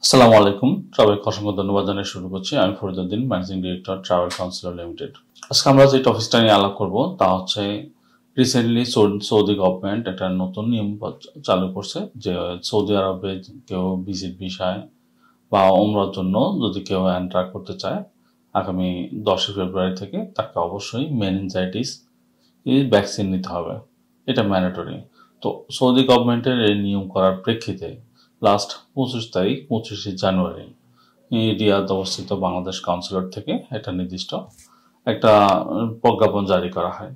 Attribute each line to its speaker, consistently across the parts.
Speaker 1: আসসালামু আলাইকুম, সবাইকে অসংখ্য ধন্যবাদ জানিয়ে শুরু করছি। আমি Fariduddin, managing director, travel councillor limited. আজকে আমরা যে টপিকটা নিয়ে আলাপ করব তা হচ্ছে রিসেন্টলি সৌদি গভর্নমেন্ট একটা নতুন নিয়ম চালু করছে যে সৌদি আরবে কেউ ভিজিট ভিসায় বা ওমরার জন্য যদি কেউ এন্টার করতে চায় আগামী 10 ফেব্রুয়ারি থেকে তাকে অবশ্যই মেনিনজাইটিস ভ্যাকসিন নিতে হবে। এটা ম্যান্ডেটরি। তো সৌদি গভর্নমেন্টের এই নিয়ম করার প্রেক্ষিতে লাস্ট 25 তারিখ 25শে জানুয়ারি রিয়াদ অবস্থিত বাংলাদেশ কাউন্সিলর থেকে একটা নির্দিষ্ট একটা প্রজ্ঞাপন জারি করা হয়।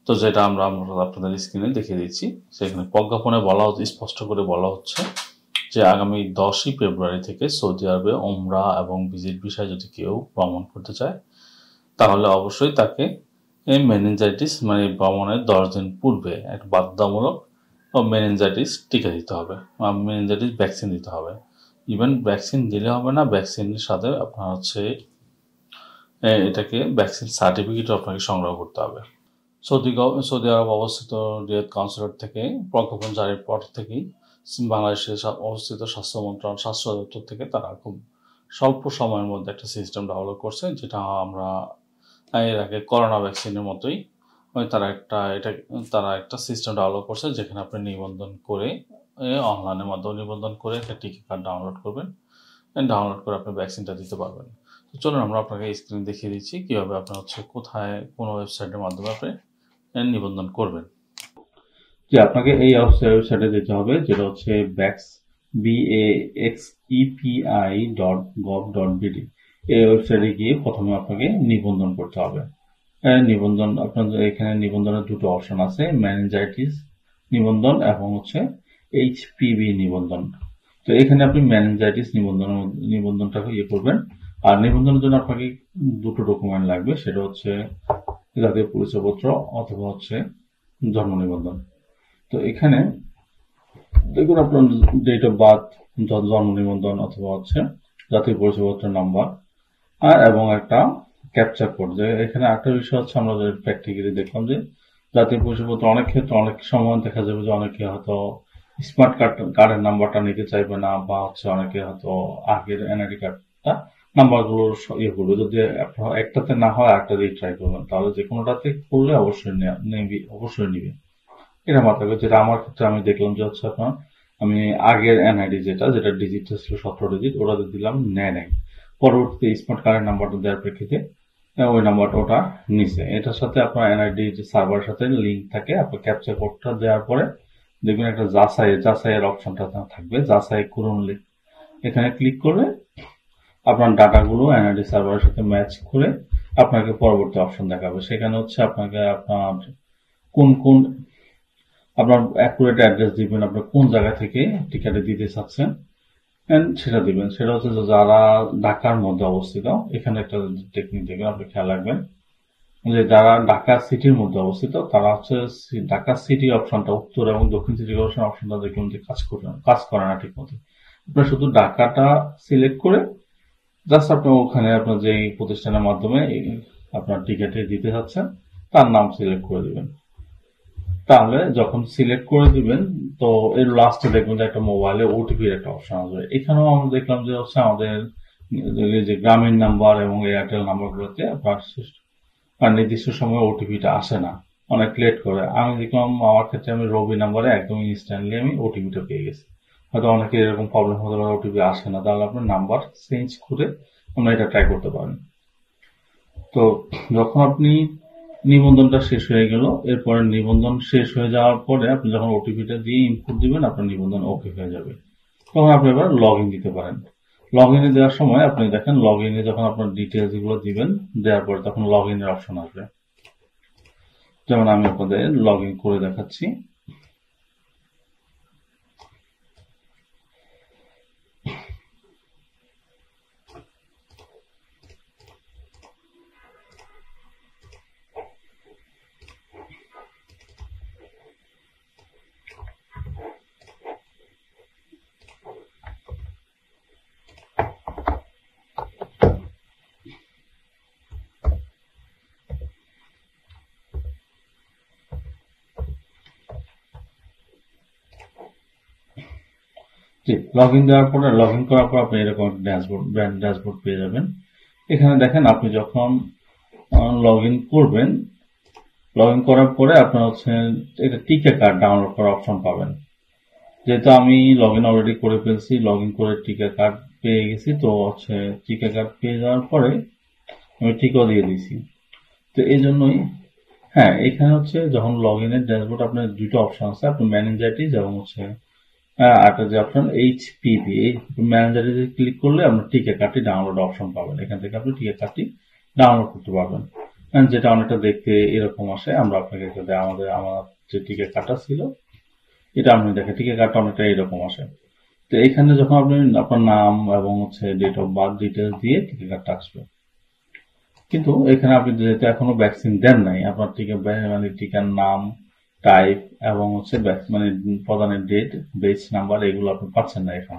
Speaker 1: তো যেটা আমরা আপনাদের স্ক্রিনে দেখিয়ে দিচ্ছি। সেখানে প্রজ্ঞাপনে স্পষ্ট করে বলা হচ্ছে যে আগামী 10 ফেব্রুয়ারি থেকে সৌদি আরবে ওমরা এবং ভিজিট ভিসায় যদি কেউ ভ্রমণ করতে চায় তাহলে অবশ্যই তাকে এই মেনিনজাইটিস মানে ভ্রমণের 10 দিন পূর্বে একটা বাধ্যতামূলক মেনিনজাইটিস টিকা দিতে হবে, মেনিনজাইটিস ভ্যাকসিন দিতে হবে। ইভেন ভ্যাকসিন দিলে হবে না, ভ্যাকসিনের সাথে আপনার হচ্ছে এটাকে ভ্যাকসিন সার্টিফিকেট আপনাকে সংগ্রহ করতে হবে। সৌদি আরব অবস্থিত রিয়াদ কাউন্সিলর থেকে প্রজ্ঞাপন জারির পর থেকেই বাংলাদেশে অবস্থিত স্বাস্থ্য দপ্তর থেকে তারা খুব স্বল্প সময়ের মধ্যে একটা সিস্টেম ডেভেলপ করছে, যেটা আমরা এর আগে করোনা ভ্যাকসিনের মতোই তারা একটা সিস্টেম ডেভেলপ করছে যেখানে আপনি নিবন্ধন করে অনলাইনের মাধ্যমে নিবন্ধন করে একটা টিকিট কার্ড ডাউনলোড করবেন। ডাউনলোড করে আপনি ভ্যাকসিনটা দিতে পারবেন। তো চলুন আমরা আপনাকে স্ক্রিন দেখিয়ে দিচ্ছি কীভাবে আপনি হচ্ছে কোথায় কোন ওয়েবসাইটের মাধ্যমে আপনি নিবন্ধন করবেন। যে আপনাকে এই ওয়েবসাইটে যেতে হবে, যেটা হচ্ছে baxepi.gov.bd। এই ওয়েবসাইটে গিয়ে প্রথমে আপনাকে নিবন্ধন করতে হবে। নিবন্ধন আপনাদের এখানে নিবন্ধনের দুটো অপশন আছে, মেনিনজাইটিস নিবন্ধন এবং হচ্ছে এইচপিভি নিবন্ধন। তো এখানে আপনি মেনিনজাইটিস নিবন্ধনটাকে করবেন। আর নিবন্ধনের জন্য আপনাকে দুটো ডকুমেন্ট লাগবে, সেটা হচ্ছে জাতীয় পরিচয়পত্র অথবা হচ্ছে জন্ম নিবন্ধন। তো এখানে দেখুন আপনার ডেট অফ বার্থ, জন্ম নিবন্ধন অথবা হচ্ছে জাতীয় পরিচয়পত্র নাম্বার এবং একটা ক্যাপচার কোড। যে এখানে একটা বিষয় হচ্ছে আমরা প্র্যাকটিক্যালি দেখলাম যে জাতীয় পরিচয়পত্র অনেক ক্ষেত্রে অনেক সময় দেখা যাবে যে অনেকে হয়তো স্মার্ট কার্ডের নাম্বারটা নিতে চাইবে না, বা হচ্ছে অনেকে হয়তো আগের এনআইডি কার্ডটা নাম্বারগুলো করবে। যদি একটাতে না হয় একটা দিয়ে ট্রাই করবেন, তাহলে যে কোনোটাতে করলে অবশ্যই নিবে। এটা মাথায় রাখবে। যেটা আমার ক্ষেত্রে আমি দেখলাম যে হচ্ছে আপনার আমি আগের এনআইডি যেটা ডিজিটটা ছিল 17 ডিজিট, ওটাতে দিলাম নেয়। পরবর্তীতে স্মার্ট কার্ডের নাম্বারটা দেওয়ার প্রেক্ষিতে ওই নাম্বারটা ওটা নিছে। এটার সাথে আপনার এনআইডি যে সার্ভারের সাথে লিঙ্ক থাকে, আপনার ক্যাপচার কোডটা দেওয়ার পরে দেখবেন একটা যাচাইয়ের অপশনটা থাকবে, যাচাই করুন। এখানে ক্লিক করলে আপনার ডাটাগুলো এনআইডি সার্ভারের সাথে ম্যাচ করে আপনাকে পরবর্তী অপশন দেখাবে। সেখানে হচ্ছে আপনাকে আপনার কোন আপনার অ্যাকুরেট অ্যাড্রেস দিবেন, আপনার কোন জায়গা থেকে টিকাটা দিতে চাচ্ছেন সেটা দিবেন। সেটা হচ্ছে যারা ঢাকার মধ্যে অবস্থিত, এখানে একটা টেকনিক দেখবেন, আপনি খেয়াল রাখবেন যে যারা ঢাকা সিটির মধ্যে অবস্থিত তারা হচ্ছে ঢাকা সিটি অপশনটা, উত্তর এবং দক্ষিণ সিটি অপশনটা দেখবেন যে কাজ করে না ঠিক মতো। আপনার শুধু ঢাকাটা সিলেক্ট করে জাস্ট আপনি ওখানে আপনার যে প্রতিষ্ঠানের মাধ্যমে আপনার টিকেটে দিতে চাচ্ছেন তার নাম সিলেক্ট করে দিবেন। তাহলে যখন সিলেক্ট করে দিবেন তো এর লাস্টে দেখবেন যে একটা মোবাইলে ওটিপির একটা অপশন আসবে। এখানেও আমরা দেখলাম যে হচ্ছে আমাদের যে গ্রামীণ নাম্বার এবং এয়ারটেল নাম্বারগুলোতে আপনার নির্দিষ্ট সময় ওটিপিটা আসে না, অনেক লেট করে। আমি দেখলাম আমার ক্ষেত্রে আমি রবি নাম্বারে একদম ইনস্ট্যান্টলি আমি ওটিপিটা পেয়ে গেছি। হয়তো অনেকের এরকম প্রবলেম হতে পারে, ওটিপি আসে না, তাহলে আপনার নাম্বার চেঞ্জ করে আমরা এটা ট্রাই করতে পারেন। তো যখন আপনি নিবন্ধনটা শেষ হয়ে গেল, এরপরে নিবন্ধন শেষ হয়ে যাওয়ার পরে আপনি যখন ওটিপিটা দিয়ে ইনপুট দিবেন আপনার নিবন্ধন ওকে হয়ে যাবে। তখন আপনি এবার লগ ইন দিতে পারেন। লগ ইনে দেওয়ার সময় আপনি দেখেন লগ ইনে যখন আপনার ডিটেলস গুলো দিবেন, দেওয়ার পরে তখন লগ ইনের অপশন আসবে। যেমন আমি আপনাদের লগ ইন করে দেখাচ্ছি। জি, লগ ইন করার পর আপনি এরকম একটা ব্র্যান্ড ড্যাশবোর্ড পেয়ে যাবেন। এখানে দেখেন আপনি যখন লগ ইন করবেন, লগ ইন করার পরে আপনার হচ্ছে এটা টিকে কার্ড ডাউনলোড করার অপশন পাবেন। যেহেতু আমি লগ ইন অলরেডি করে ফেলছি, লগ ইন করে টিকে কার্ড পেয়ে গেছি, তো হচ্ছে টিকে কার্ড পেয়ে যাওয়ার পরে আমি টিকও দিয়ে দিয়েছি। তো এই জন্যই হ্যাঁ, এখানে হচ্ছে যখন লগ ইনের ড্যাশবোর্ড আপনার দুটো অপশন আছে, আপনার ম্যানেজাইটিস এবং হচ্ছে আরেকটা যে অপশন এইচপিপি, এই ম্যানেজারে ক্লিক করলে আপনার টিকে কার্ডটি ডাউনলোড অপশন পাবেন। এখান থেকে আপনি টিকে কার্ডটি ডাউনলোড করতে পারবেন। যেটা অনেকটা দেখতে এরকম আসে। আমরা আপনাকে আমার যে টিকে কার্ডটা ছিল এটা আপনি দেখেন, টিকে কার্ডটা অনেকটা এরকম আসে। তো এখানে যখন আপনি আপনার নাম এবং হচ্ছে ডেট অফ বার্থ ডিটেলস দিয়ে টিকে কার্ডটা আসবে। কিন্তু এখানে আপনি যেহেতু এখনো ভ্যাকসিন দেন নাই, আপনার মানে টিকার নাম, টাইপ এবং হচ্ছে মানে প্রদানের ডেট, বেস নাম্বার এগুলো আপনি পাচ্ছেন না এখন।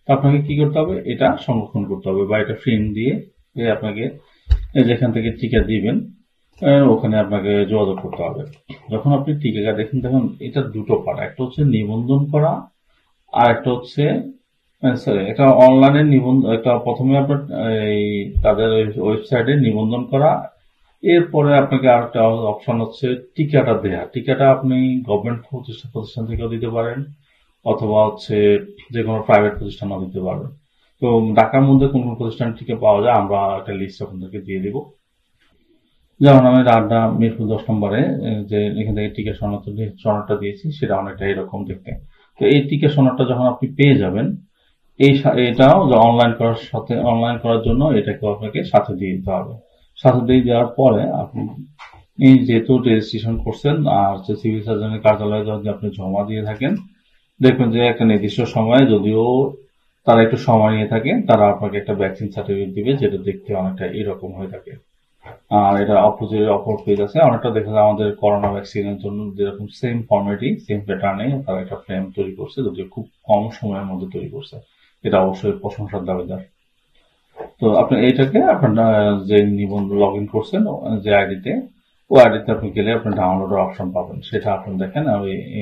Speaker 1: তো আপনাকে কি করতে হবে, এটা সংরক্ষণ করতে হবে বা এটা প্রিন্ট দিয়ে আপনাকে যেখান থেকে টিকা দিবেন ওখানে আপনাকে যোগাযোগ করতে হবে। যখন আপনি টিকা দেখেন তখন এটা দুটো পার্ট, একটা হচ্ছে নিবন্ধন করা আর একটা হচ্ছে সরি, একটা অনলাইনে নিবন্ধন, একটা প্রথমে আপনার এই তাদের ওয়েবসাইটে নিবন্ধন করা, এরপরে আপনাকে আরেকটা অপশন হচ্ছে টিকাটা দেয়া। টিকাটা আপনি গভর্নমেন্ট প্রতিষ্ঠান থেকেও দিতে পারেন অথবা হচ্ছে যে কোনো প্রাইভেট প্রতিষ্ঠানও দিতে পারবেন। তো ঢাকার মধ্যে কোন কোন প্রতিষ্ঠান টিকা পাওয়া যায় আমরা একটা লিস্ট আপনাদেরকে দিয়ে দিব। যেমন আমি রাড্ডা মিরপুর 10 নম্বরে যে এখান থেকে টিকা সনদটা দিয়েছি সেটা অনেকটা এরকম দেখতে। তো এই টিকা সনদটা যখন আপনি পেয়ে যাবেন, এটাও অনলাইন করার জন্য এটাকে আপনাকে সাথে দিয়ে দিতে হবে। সাথে দিয়ে দেওয়ার পরে আপনি যেহেতু রেজিস্ট্রেশন করছেন আর সিভিল সার্জনের কার্যালয়ে যদি আপনি জমা দিয়ে থাকেন, দেখবেন যে একটা নির্দিষ্ট সময়ে, যদিও তারা একটু সময় নিয়ে থাকে, তারা আপনাকে একটা ভ্যাকসিন সার্টিফিকেট দিবে যেটা দেখতে অনেকটা এরকম হয়ে থাকে। আর এটা অপর পেজ আছে অনেকটা দেখা যায় আমাদের করোনা ভ্যাকসিনের জন্য যেরকম সেম ফর্মেটই সেম প্যাটার্নে তারা একটা ফ্রেম তৈরি করছে, যদিও খুব কম সময়ের মধ্যে তৈরি করছে। এটা অবশ্যই প্রশংসার দাবিদার। তো আপনি এইটাকে আপনার যে নিবন্ধন লগ ইন করছেন যে আইডিতে, ওই আইডিতে আপনি গেলে আপনি ডাউনলোডের অপশন পাবেন। সেটা আপনি দেখেন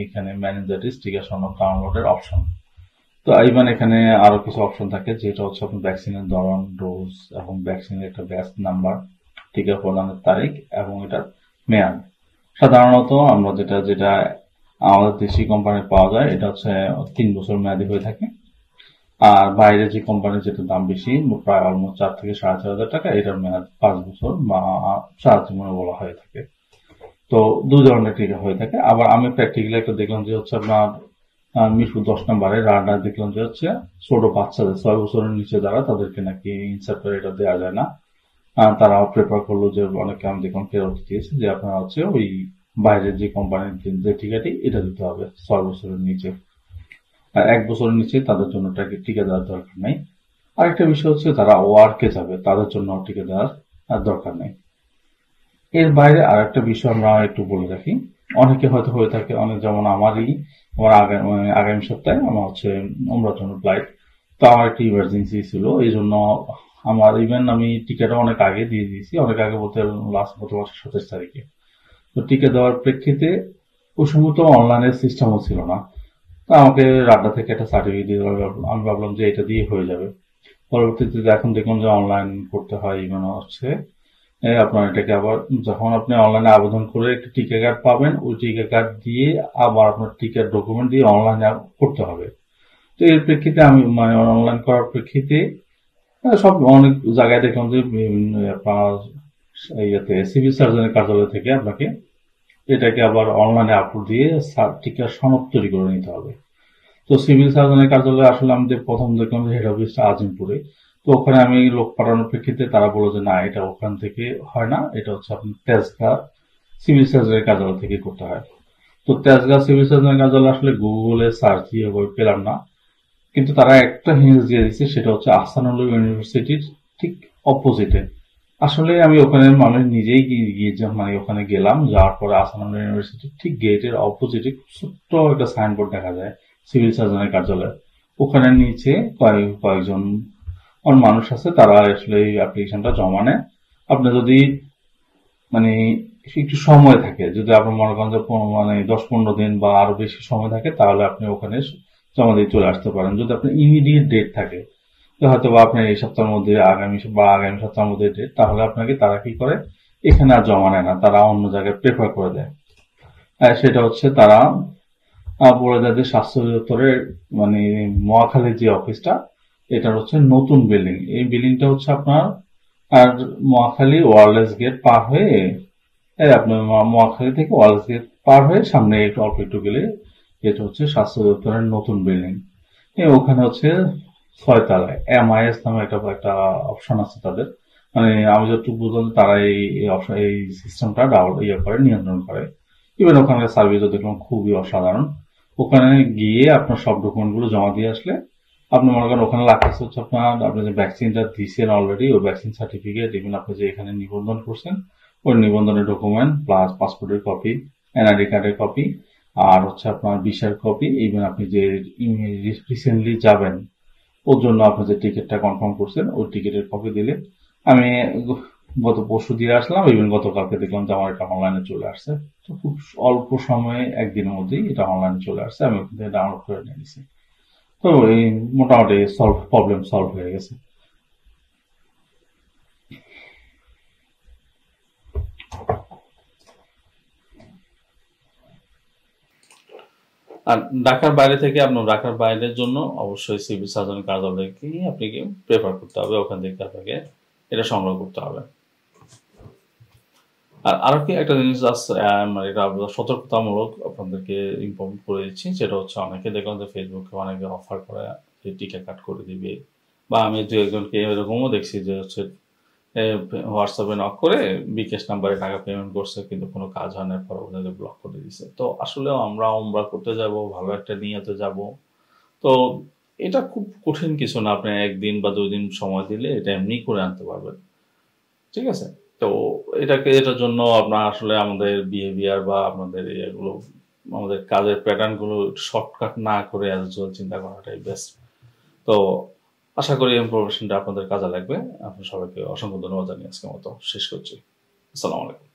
Speaker 1: এইখানে ম্যানেজার টিকা সনদ ডাউনলোডের অপশন। তো ইভেন এখানে আরো কিছু অপশন থাকে যেটা হচ্ছে আপনার ভ্যাকসিনের ধরন, ডোজ এবং ভ্যাকসিনের একটা ব্যাচ নাম্বার, টিকা প্রদানের তারিখ এবং এটার মেয়াদ। সাধারণত আমরা যেটা যেটা আমাদের দেশি কোম্পানি পাওয়া যায় এটা হচ্ছে 3 বছর মেয়াদি হয়ে থাকে। আর বাইরে যে কোম্পানির যেটা দাম বেশি, প্রায় অলমোস্ট 4 থেকে 4,500 টাকা, এটার মেয়াদ 5 বছর বা সারা জীবনে বলা হয়ে থাকে। তো দুই ধরনের টিকা হয়ে থাকে। আবার আমি প্র্যাকটিক্যালি একটা দেখলাম যে হচ্ছে আপনার মিরপুর 10 নম্বরে রাডা দেখলাম যে হচ্ছে ছোট বাচ্চাদের 6 বছরের নিচে যারা, তাদেরকে নাকি ইনসেপ্টার এটা দেওয়া যায় না। তারা প্রেফার করলো যে অনেকে আমি দেখলাম ফেরত দিয়েছে যে আপনারা হচ্ছে ওই বাইরের যে কোম্পানির যে টিকাটি এটা দিতে হবে 6 বছরের নিচে। আর 1 বছরের নিচে তাদের জন্য টিকা দেওয়ার দরকার নেই। আরেকটা বিষয় হচ্ছে যারা ওয়ার্কে যাবে তাদের জন্য টিকা দেওয়ার দরকার নেই। এর বাইরে আর একটা বিষয় আমরা একটু বলে রাখি, অনেকে হয়তো হয়ে থাকে, অনেক যেমন আমার আগামী সপ্তাহে আমার হচ্ছে ওমরার জন্য ফ্লাইট। তো আমার একটা ইমার্জেন্সি ছিল, এই জন্য আমার ইভেন আমি টিকাটা অনেক আগে দিয়ে দিয়েছি, অনেক আগে বলতে লাস্ট গত মাসের 27 তারিখে। তো টিকা দেওয়ার প্রেক্ষিতে ওই সময় তো অনলাইনের সিস্টেমও ছিল না। তো আমাকে রাড্ডা থেকে একটা সার্টিফিকেট দিয়ে দেওয়া হলো। আমি ভাবলাম যে এটা দিয়ে হয়ে যাবে। পরবর্তীতে এখন দেখুন যে অনলাইন করতে হয়, মানে হচ্ছে আপনার এটাকে আবার যখন আপনি অনলাইনে আবেদন করে একটা টিকা কার্ড পাবেন, ওই টিকা কার্ড দিয়ে আবার আপনার টিকার ডকুমেন্ট দিয়ে অনলাইনে করতে হবে। তো এর প্রেক্ষিতে আমি মানে অনলাইন করার প্রেক্ষিতে সব অনেক জায়গায় দেখলাম যে আপনার ইয়েতে সিভিল সার্জনের কার্যালয় থেকে আপনাকে এটাকে আবার অনলাইনে আপলোড দিয়ে টিকার সনদ তৈরি করে নিতে হবে। তো সিভিল সার্জনের কার্যালয়ে আসলে আমি যে প্রথম দেখলাম যে হেড অফিসটা আজিমপুরে। তো ওখানে আমি লোক পাঠানোর প্রেক্ষিতে তারা বললো যে না, এটা ওখান থেকে হয় না, এটা হচ্ছে আপনি তেজগাঁ সিভিল সার্জনের কার্যালয় থেকে করতে হয়। তো তেজগাঁ সিভিল সার্জনের কার্যালয় আসলে গুগলে সার্চ দিয়ে পেলাম না, কিন্তু তারা একটা হিন্স দিয়ে দিচ্ছে, সেটা হচ্ছে আহসানুল্লাহ ইউনিভার্সিটির ঠিক অপোজিটে। আসলে আমি ওখানে মানে নিজেই গিয়ে মানে ওখানে গেলাম, যাওয়ার পরে আহসানুল্লাহ ইউনিভার্সিটির ঠিক গেটের অপোজিটে ছোট্ট একটা সাইনবোর্ড দেখা যায় সিভিল সার্জনের কার্যালয়। ওখানে নিচে কয়েকজন মানুষ আছে, তারা আসলে এই অ্যাপ্লিকেশনটা জমা নেয়। আপনি যদি মানে একটু সময় থাকে, যদি আপনি মনে করেন যে মানে 10-15 দিন বা আরো বেশি সময় থাকে, তাহলে আপনি ওখানে জমা দিয়ে চলে আসতে পারেন। যদি আপনার ইমিডিয়েট ডেট থাকে, হয়তো বা আপনার এই সপ্তাহের মধ্যে আগামী সপ্তাহের মধ্যে ডেট, তাহলে আপনাকে তারা কি করে, এখানে আর জমা নেয় না, তারা অন্য জায়গায় প্রেফার করে দেয়। সেটা হচ্ছে তারা বলে দেয় যে স্বাস্থ্য অধিদপ্তরের মানে মহাখালীর যে অফিসটা, এটা হচ্ছে নতুন বিল্ডিং। এই বিল্ডিংটা হচ্ছে আপনার আর মহাখালী ওয়ারলেস গেট পার হয়ে, আপনার মহাখালী থেকে ওয়ারলেস গেট পার হয়ে সামনে একটু অল্প একটু গেলে এটা হচ্ছে স্বাস্থ্য অধিদপ্তরের নতুন বিল্ডিং। ওখানে হচ্ছে 6 তলায় MIS নামে একটা অপশন আছে তাদের। মানে আমি যতটুকু বুঝলাম তারা এই সিস্টেমটা নিয়ন্ত্রণ করে। ইভেন ওখানকার সার্ভিসও দেখলাম খুবই অসাধারণ। ওখানে গিয়ে আপনার সব ডকুমেন্ট গুলো জমা দিয়ে আসলে, আপনি মনে করেন ওখানে লাগতেছে হচ্ছে আপনি যে ভ্যাকসিনটা দিয়েছেন অলরেডি, ওই ভ্যাকসিন সার্টিফিকেট, ইভেন আপনি যে এখানে নিবন্ধন করছেন ওই নিবন্ধনের ডকুমেন্ট, প্লাস পাসপোর্টের কপি, NID কার্ডের কপি, আর হচ্ছে আপনার ভিসার কপি, ইভেন আপনি যে রিসেন্টলি যাবেন ওর জন্য আপনি যে টিকিটটা কনফার্ম করছেন ওই টিকিটের কপি দিলে, আমি গত পরশু দিয়ে আসলাম, ইভেন গতকালকে দেখলাম যে আমার এটা অনলাইনে চলে আসছে। তো খুব অল্প সময়ে একদিনের মধ্যেই এটা অনলাইনে চলে আসছে, আমি ওখান থেকে ডাউনলোড করে নিয়ে নিছি। তো এই মোটামুটি প্রবলেম সলভ হয়ে গেছে। আর ঢাকার বাইরে থেকে ঢাকার বাইরের জন্য অবশ্যই সিভিল সার্জন কার্যালয়কে আপনাকে প্রেফার করতে হবে, ওখান থেকে আপনাকে এটা সংগ্রহ করতে হবে। আর আরো কি একটা জিনিস আছে, এটা সতর্কতামূলক আপনাদেরকে ইনফর্ম করে দিচ্ছি, সেটা হচ্ছে অনেকে দেখলাম যে ফেসবুকে অনেকে অফার করে যে টিকা কাট করে দিবে, বা আমি দু একজনকে এরকমও দেখছি যে হচ্ছে হোয়াটসঅ্যাপে নক করে বিকাশ নাম্বারে টাকা পেমেন্ট করছে, কিন্তু কোনো কাজ হয় না, পরে ওদেরকে ব্লক করে দিছে। তো আসলে আমরা উমরা করতে যাব, ভালো একটা নিয়তে যাব, তো এটা খুব কঠিন কিছু না, আপনি একদিন বা 2 দিন সময় দিলে এটা এমনি করে আনতে পারবেন, ঠিক আছে? তো এটার জন্য আপনার আসলে আমাদের বিহেভিয়ার বা আপনাদের এগুলো, আমাদের কাজের প্যাটার্ন গুলো শর্টকাট না করে অ্যাজ ইউজুয়াল চিন্তা করাটাই বেস্ট। তো আশা করি ইনফরমেশনটা আপনাদের কাজে লাগবে। আপনার সবাইকে অসংখ্য ধন্যবাদ জানিয়ে আজকের মতো শেষ করছি। আসসালামু আলাইকুম।